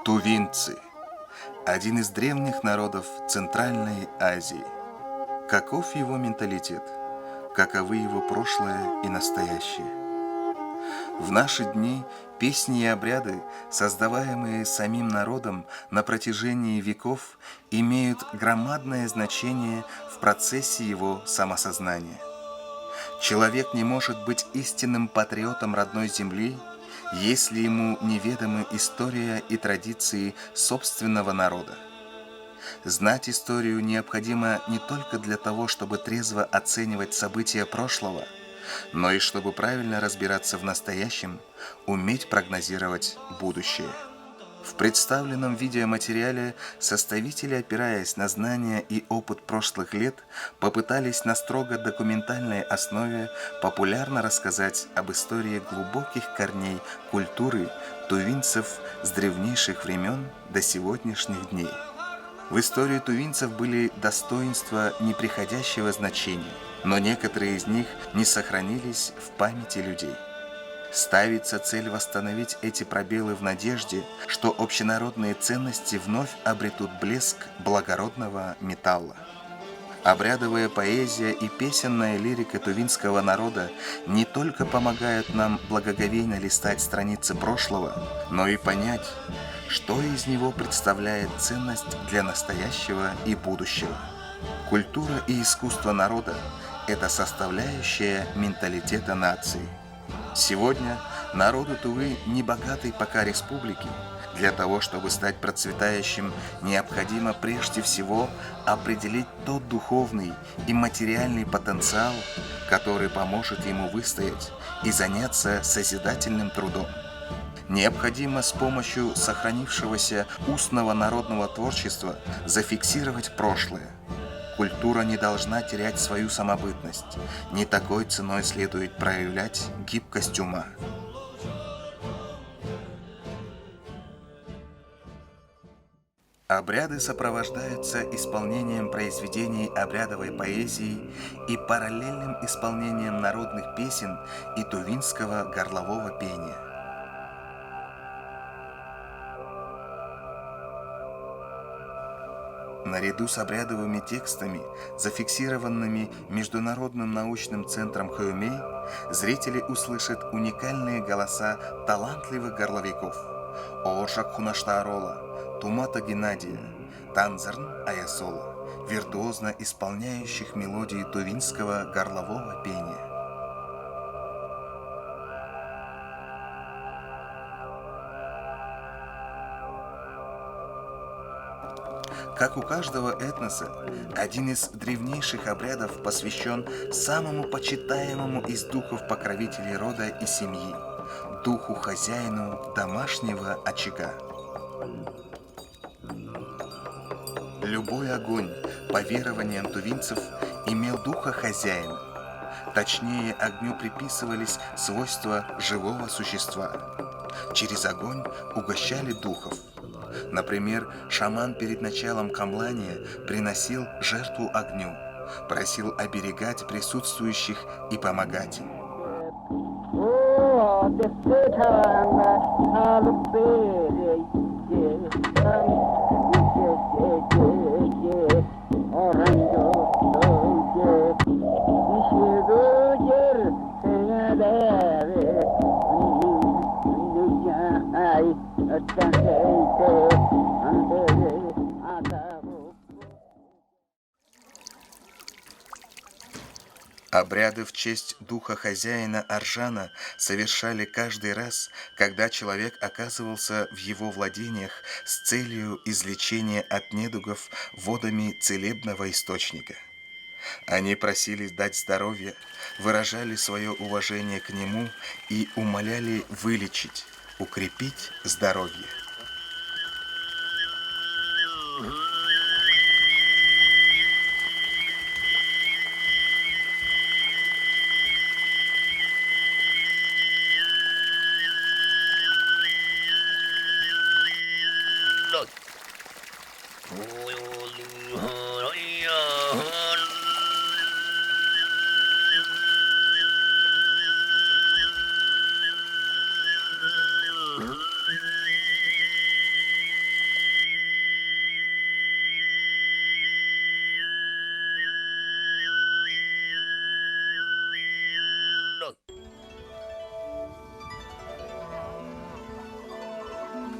Тувинцы – один из древних народов Центральной Азии. Каков его менталитет? Каковы его прошлое и настоящее? В наши дни песни и обряды, создаваемые самим народом на протяжении веков, имеют громадное значение в процессе его самосознания. Человек не может быть истинным патриотом родной земли, если ему неведомы история и традиции собственного народа. Знать историю необходимо не только для того, чтобы трезво оценивать события прошлого, но и чтобы правильно разбираться в настоящем, уметь прогнозировать будущее. В представленном видеоматериале составители, опираясь на знания и опыт прошлых лет, попытались на строго документальной основе популярно рассказать об истории глубоких корней культуры тувинцев с древнейших времен до сегодняшних дней. В истории тувинцев были достоинства неприходящего значения, но некоторые из них не сохранились в памяти людей. Ставится цель восстановить эти пробелы в надежде, что общенародные ценности вновь обретут блеск благородного металла. Обрядовая поэзия и песенная лирика тувинского народа не только помогают нам благоговейно листать страницы прошлого, но и понять, что из него представляет ценность для настоящего и будущего. Культура и искусство народа – это составляющая менталитета нации. Сегодня народу Тувы, небогатой пока республики, для того, чтобы стать процветающим, необходимо прежде всего определить тот духовный и материальный потенциал, который поможет ему выстоять и заняться созидательным трудом. Необходимо с помощью сохранившегося устного народного творчества зафиксировать прошлое. Культура не должна терять свою самобытность. Не такой ценой следует проявлять гибкость ума. Обряды сопровождаются исполнением произведений обрядовой поэзии и параллельным исполнением народных песен и тувинского горлового пения. Наряду с обрядовыми текстами, зафиксированными Международным научным центром Хэумэй, зрители услышат уникальные голоса талантливых горловиков Оошак Хунаштаарола, Тумата Геннадия, Танзерн Аясола, виртуозно исполняющих мелодии тувинского горлового пения. Как у каждого этноса, один из древнейших обрядов посвящен самому почитаемому из духов-покровителей рода и семьи, духу-хозяину домашнего очага. Любой огонь, по верованиям тувинцев, имел духа хозяина. Точнее, огню приписывались свойства живого существа. Через огонь угощали духов. Например, шаман перед началом камлания приносил жертву огню, просил оберегать присутствующих и помогать им. Обряды в честь духа хозяина Аржана совершали каждый раз, когда человек оказывался в его владениях с целью излечения от недугов водами целебного источника. Они просили дать здоровье, выражали свое уважение к нему и умоляли вылечить, укрепить здоровье.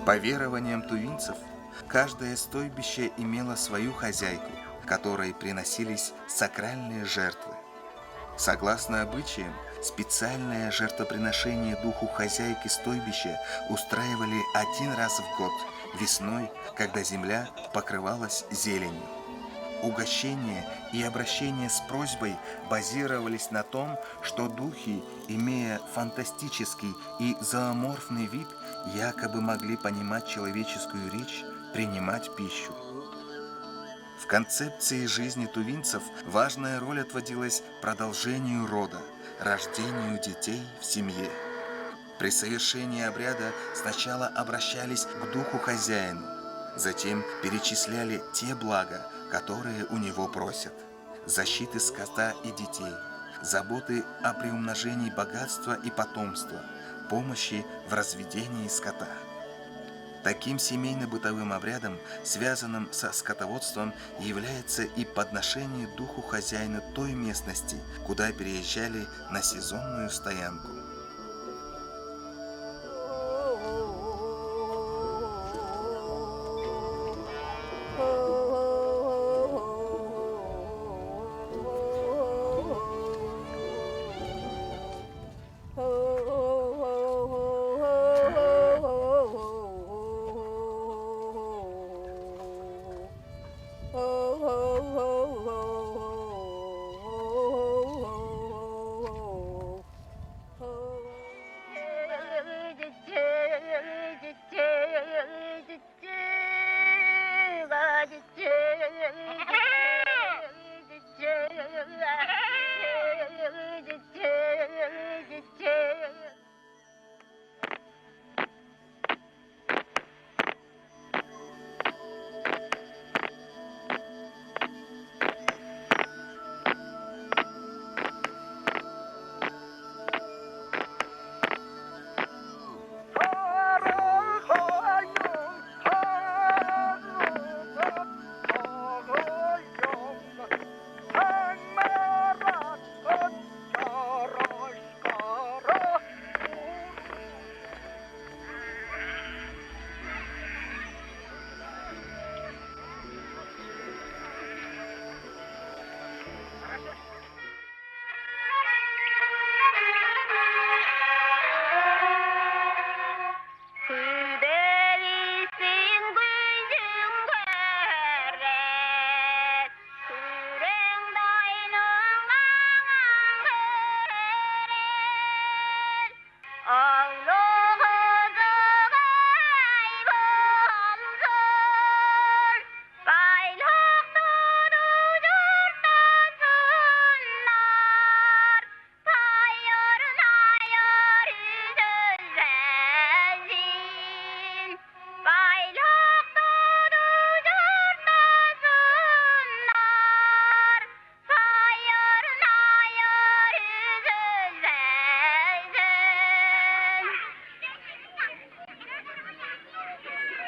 По верованиям тувинцев, каждое стойбище имело свою хозяйку, которой приносились сакральные жертвы. Согласно обычаям, специальное жертвоприношение духу хозяйки стойбища устраивали один раз в год, весной, когда земля покрывалась зеленью. Угощение и обращение с просьбой базировались на том, что духи, имея фантастический и зооморфный вид, якобы могли понимать человеческую речь, принимать пищу. В концепции жизни тувинцев важная роль отводилась продолжению рода, рождению детей в семье. При совершении обряда сначала обращались к духу хозяину, затем перечисляли те блага, которые у него просят: защиты скота и детей, заботы о приумножении богатства и потомства, помощи в разведении скота. Таким семейно-бытовым обрядом, связанным со скотоводством, является и подношение духу хозяина той местности, куда переезжали на сезонную стоянку.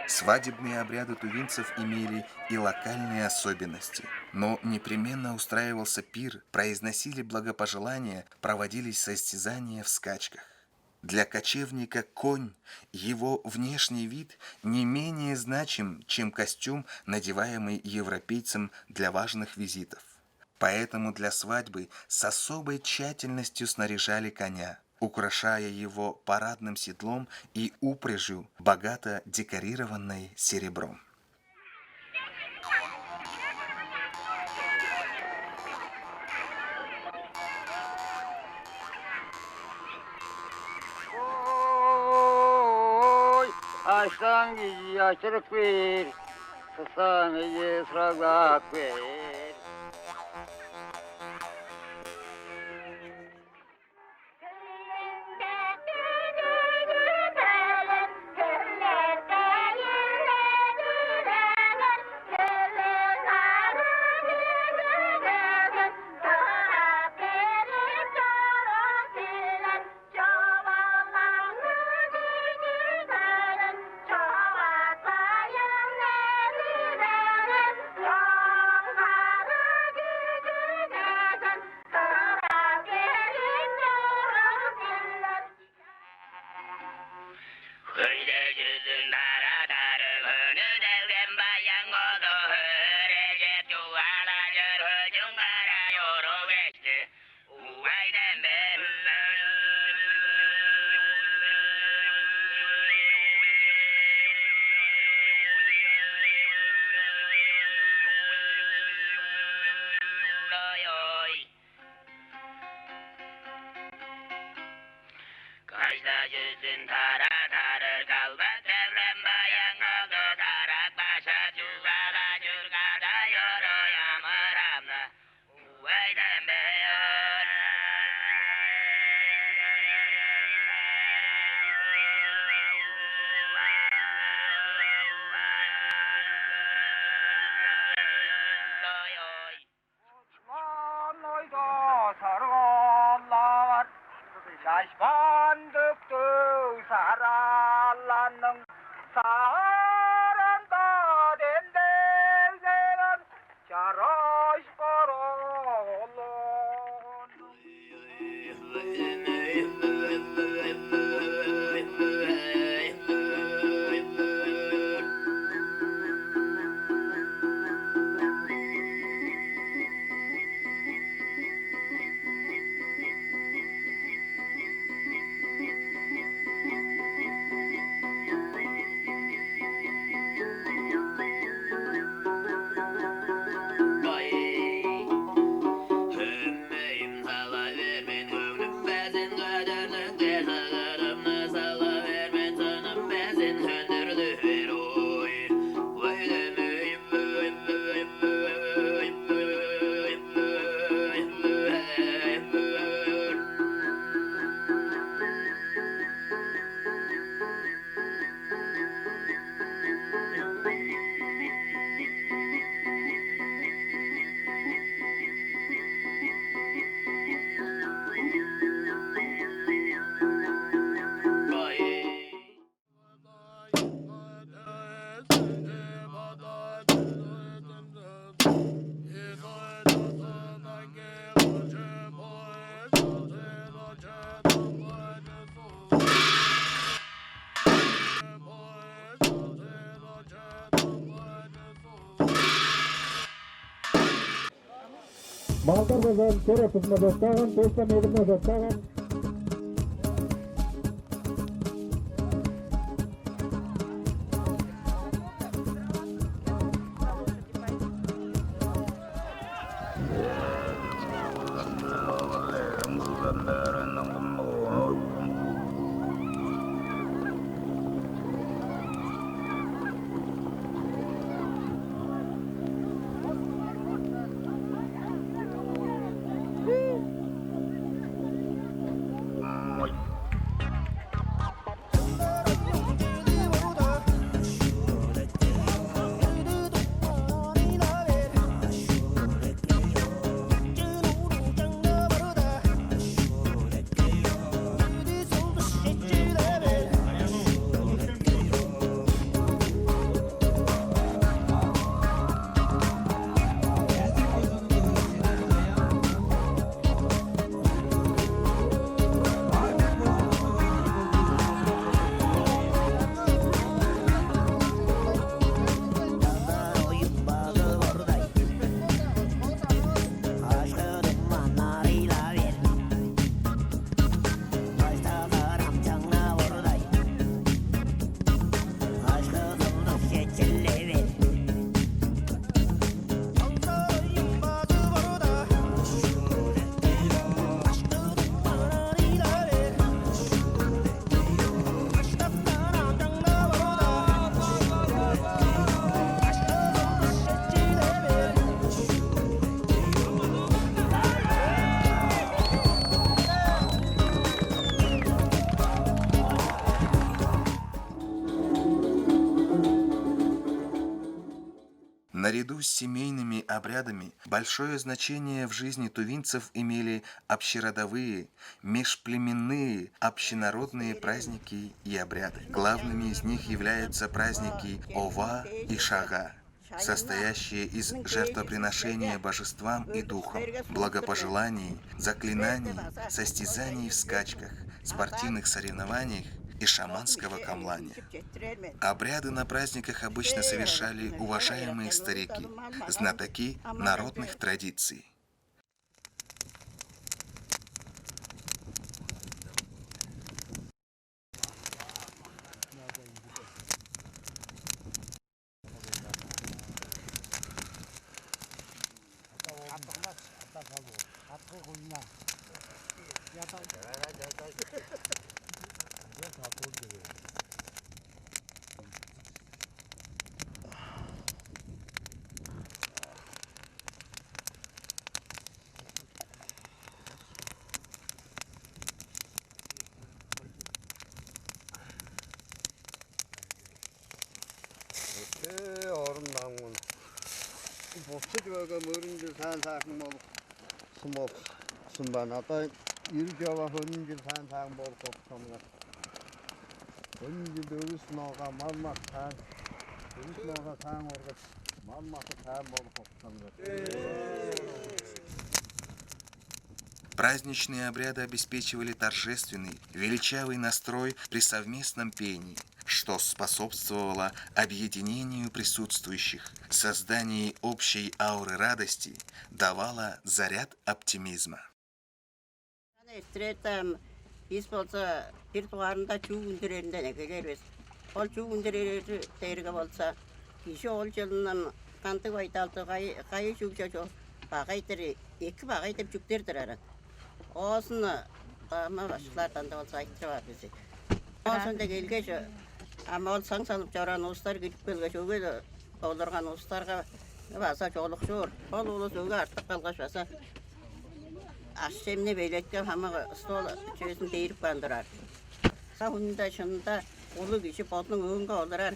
Свадебные обряды тувинцев имели и локальные особенности, но непременно устраивался пир, произносили благопожелания, проводились состязания в скачках. Для кочевника конь, его внешний вид не менее значим, чем костюм, надеваемый европейцем для важных визитов. Поэтому для свадьбы с особой тщательностью снаряжали коня, украшая его парадным седлом и упряжью, богато декорированной серебром. Açtan gizi açırık ver, kısanı sırak ver. Şaşkınlıktı sarılanın sarında dendelenen çarış korolun. Малдар базар корпусына достаған, почта мегіне достаған. Наряду с семейными обрядами большое значение в жизни тувинцев имели общеродовые, межплеменные, общенародные праздники и обряды. Главными из них являются праздники Ова и Шага, состоящие из жертвоприношения божествам и духам, благопожеланий, заклинаний, состязаний в скачках, спортивных соревнованиях и шаманского камлания. Обряды на праздниках обычно совершали уважаемые старики, знатоки народных традиций. Orundan Boşçuk böyle mörüncü sen sakın ol. Sumok. Sumban ata yürü java hönüncü sen sakın bol kopsamlar. Hönüncü dövüş noğa malmak sen. Dövüş noğa sen orada. Malmakı sen bol kopsamlar. Праздничные обряды обеспечивали торжественный, величавый настрой при совместном пении, что способствовало объединению присутствующих, созданию общей ауры радости, давало заряд оптимизма. Biz bolsa bir tuğarında çuğ gündürerinde ne geliriz. Ol çuğ gündüreri terge bolsa, kişi ol yılından kantı baytaltı kayı çuğca çoğu. Bağaytır, iki bağaytır çuğderdir aran. Olsun ama başkalardan da olsa ayıttı var bizi. Olsun da gelgeç, ama ol sang salıp çoğuran uluslar gidip gelgeç, o böyle olurgan uluslarga basa çoğuluk çoğur. Ol ulus oğu artık kalgaç basa. Aşçemne beyletken ama stol çözün deyirip bandırar. Sahunda şunda olu geçip otun öğünge oldurar.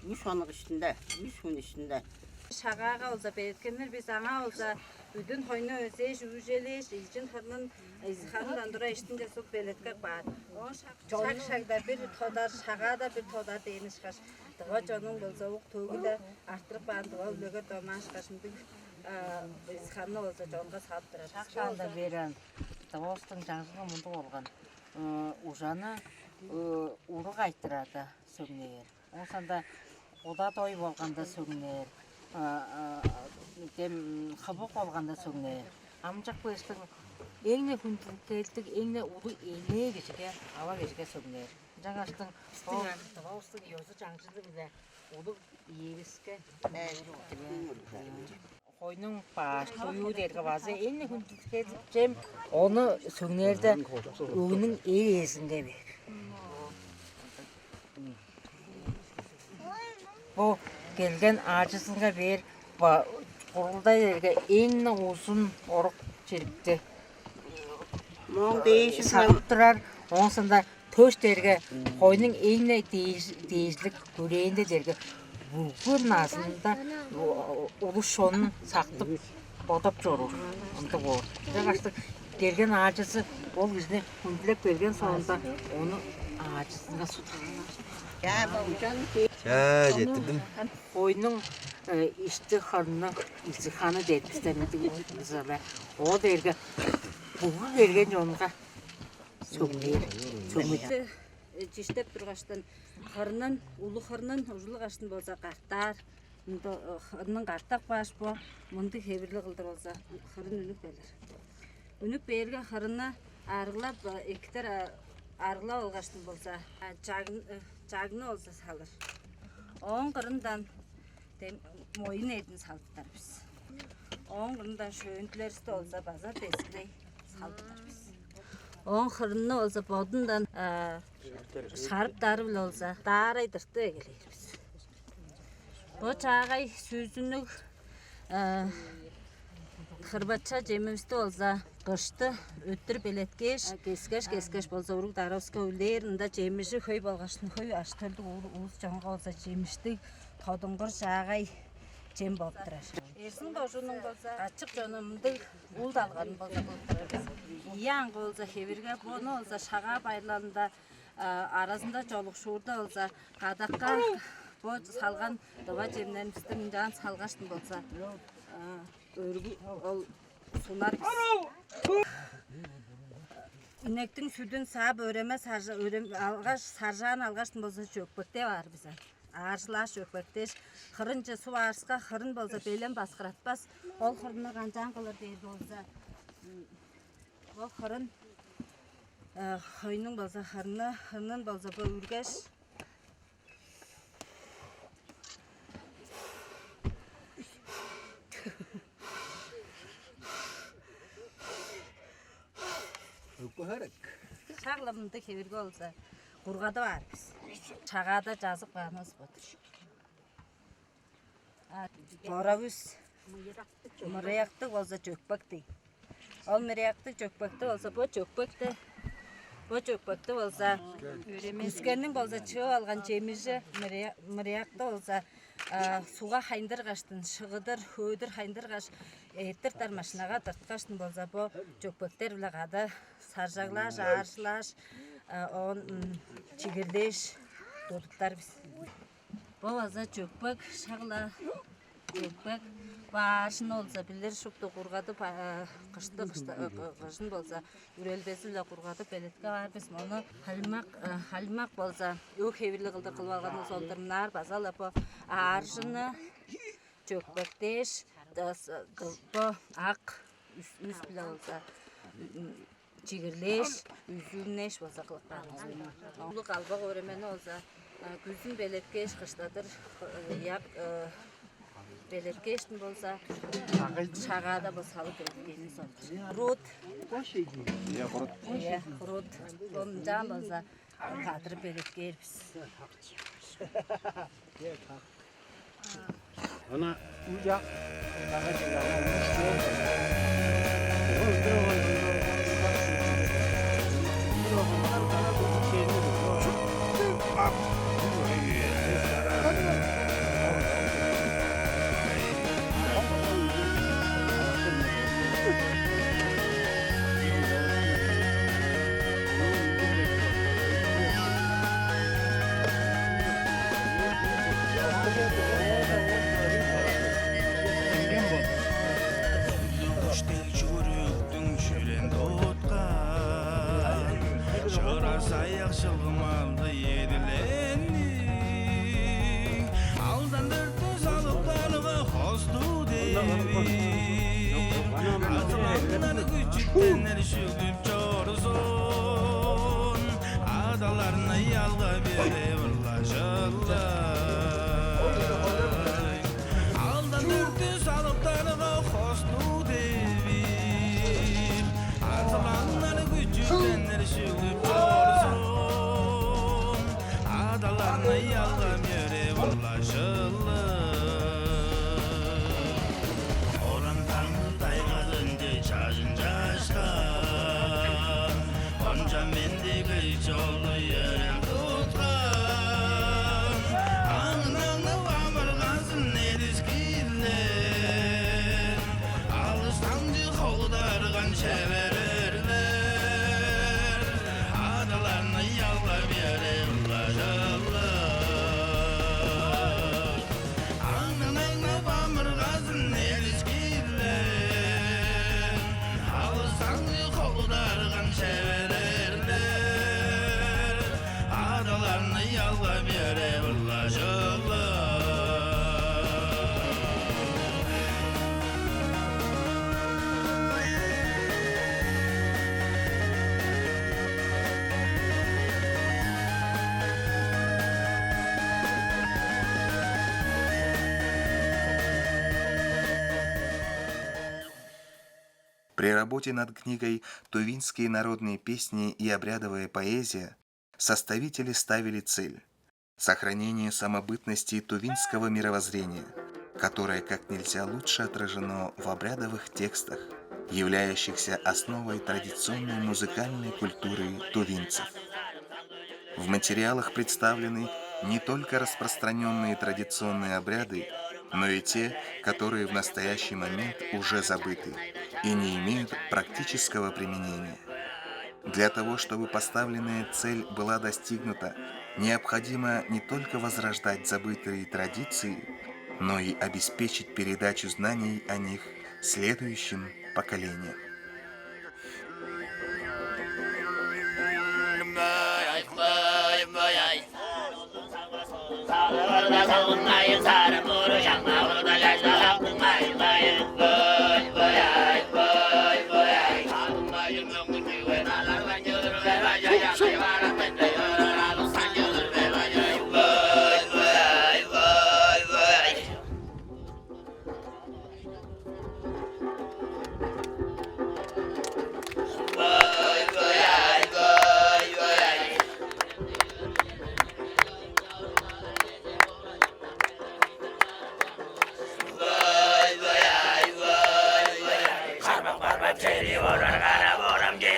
3 onun içinde, 3 gün içinde. Şagağa olsa belirkenler biz ana olsa bütün hoyna özeş, üjeleş, ilcin hırnın izhandan dura iştinde sok beletkak var. O şakda bir todar, şagağa da bir todar deyiniş kaş. Dığa canın bolsa oğuk toğu da arttırıp bandığa ülöger domaş kaşındı. İzhanlı olsa canға saldırar. Шақшалда берен, Дауыстың жаңжығы мұнды болған. Ужаны ұрық айттырады сөгнер. Осында ода той болғанда сөгнер. Қыбық болғанда сөгнер. Амжақ көстің еңне күнділіктік, еңне ұлы еңне кешіге, ала кешіге сөгнер. Жаңаштың Дауыстың өзі жаңжығы біле ұлы егіске Koyunun baş, toyu derge bazı elini gündüzke diyeceğim. Onu sönerde öğünün eğesinde ver. Bu gelgen acısına ver. Kurulda derge elini olsun oruk çiripti. Mon değişik Sakıp durar. Ondan töş derge koyunun eline değişlik yüreğinde derge. Bulgur nasında oluşonun saktıp odap jorur. Onda o. Жаңашты gelgen ağacısı o bizde hundilep bergen sonunda onu ağacısına sutarlar. ya babucan 자, жетtirdim. Koyunun iştihanı, iştihanı derpistemedi mesela. O derge bulgur bergen jonga sömür. Sömür. Жиштеп тұрғаштан қырынан, ұлы қырынан ұжылы қаштын болса қартар, қырының қартақ баш бо, мұнды хебірлі қылдыр болса қырын үнік белер. Үнік берген қырына арғылап, екітер арғылап олғаштын болса, жағыны олса салыр. Оң қырындан мойын етін салдықтар біз. Оң қырындан шөйінтілерісті олса базар бескілей салдықтар біз. Оң қырыны олса бодындан шарып дарып олса дарайдырды егелейбіз. Бұл жағай сөзінік қырбатша жемімізді олса қышты өттір белеткеш, кескеш болса ұрық дарауска өлерінде жеміші хөй болғашын хөй аштырды ұлыс жаңға олса жеміштік тодыңғыр жағай жем болып тұрар. Ерсін қожының болса açıq жонымды ұл далғанын болса болып тұрар. Ияң болса хеберге бұны олса шаға байланында арасында жолық шуырда олса қадаққа бұл салған дұға жемнерімізді мұндаған салғаштын болса өргі ол сулар біз. Үнектің сүдін сап өреме алғаш саржан алғаштын болса жөкпекте бар бізі. Аршылаш жөкпектеш қырыншы су арысқа қырын болса белен басқыратпас. Ол қырынны қанжан қылыр дейді болса. Ол қырын қойның болса қырыны, қырынын болса бұл үргеш. Шағылымды кеверге олса. Qurğada var biz. Çağada жазып qanımız budur. Boravuz mırayaqtı olsa çökbəkdi. Al mırayaqtı çökbəkdi olsa bu çökbəkdi. Bu çökbəkdi olsa üskənin olsa çığı alğan çemirci mırayaqtı olsa suğa hayndırğaşdın, şığıdır, höydür hayndırğaş, ettir tarmaşınağa tırtqaşdın olsa bu çökbəklər bilağadı sarjaqlaş, arşlaş, on çigirdeş doduklar biz. Bu olsa çökbək, şağla çökbək, başın olsa bilir şuqda qurğadı, qışın olsa ürelbesi bile qurğadı, beletke var biz. Onu halimaq olsa, yok hevirli qıldı qılvalğanı soldırımlar, bazal bu arşını, çökbəkdeş, bu aq, üst bile olsa, çigirleş, üzümleş olsa qılıqlarımız. Ulu qalbaq öğrenmeni olsa, güzün beletkeş qışdadır, beletkeştin bolsa, şağada bu salıp etkeni soldur. Rut. Rut. Oncan bolsa, kadrı beletker biz. Ana ucak. Adalarına yalga bere Aldan dörtü salıplarına hostu devir Atılanları küçüktenler şükür doğrusun Adalarına yalga bere Oran tanrı daygadınca çağınca aşkan Onca mende gıç oldu yerim tutkan Anını vamırgansın eriskiller Alıştancı kovdargan çeverirler Adalarına yalga bere ulaşırlar Anını vamırgansın eriskiller Alıştancı kovdargan çeverirler Adalarına yalga bere ulaşırlar При работе над книгой «Тувинские народные песни и обрядовая поэзия» составители ставили цель – сохранение самобытности тувинского мировоззрения, которое как нельзя лучше отражено в обрядовых текстах, являющихся основой традиционной музыкальной культуры тувинцев. В материалах представлены не только распространенные традиционные обряды, но и те, которые в настоящий момент уже забыты и не имеют практического применения. Для того, чтобы поставленная цель была достигнута, необходимо не только возрождать забытые традиции, но и обеспечить передачу знаний о них следующим поколениям.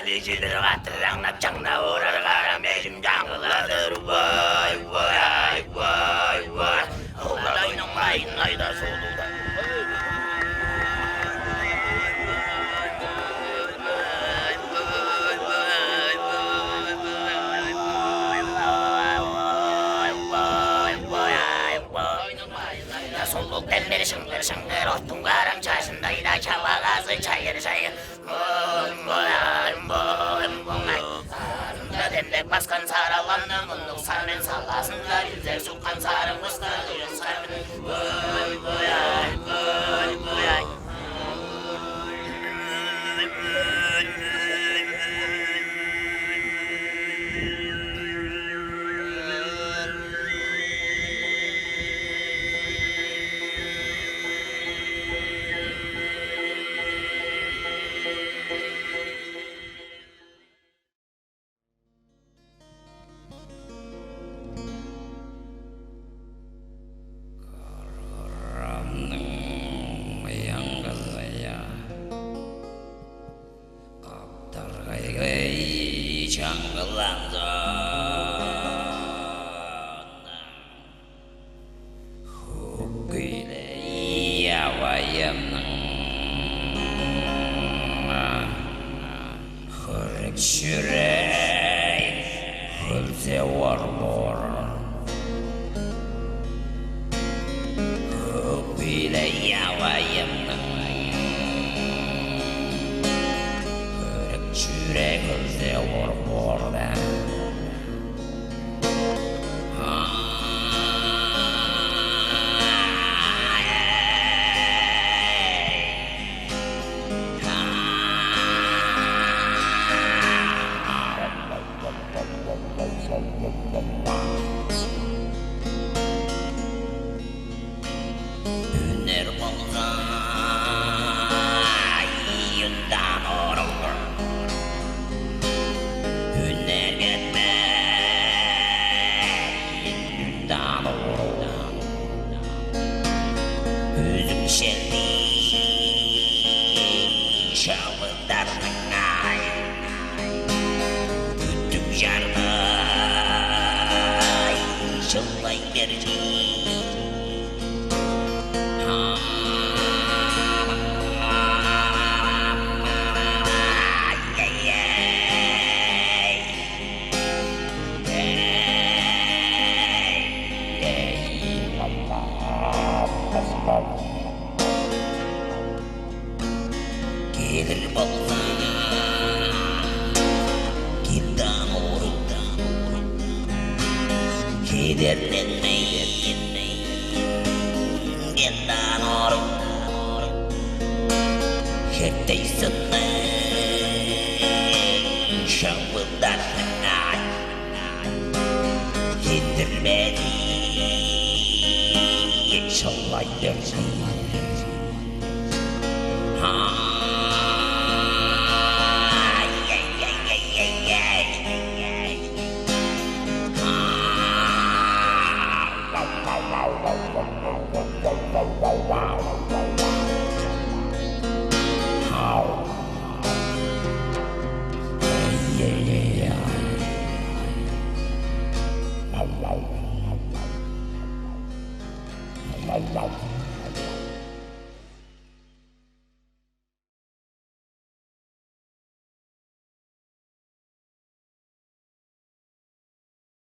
비지들 같으랑 납작나 오라가라 매심 장글라들 와이 와이 와이 와이 오라다 이놈 마이 나이다 소도다 손목된 내리 싱글싱글 어뚱가랑 자신다이다 차와가서 차이를 차이 댐댐 바스칸 살아왔는 문득 살면 살았습니다 인생 속한 사람 무스타들은 살면 뭐야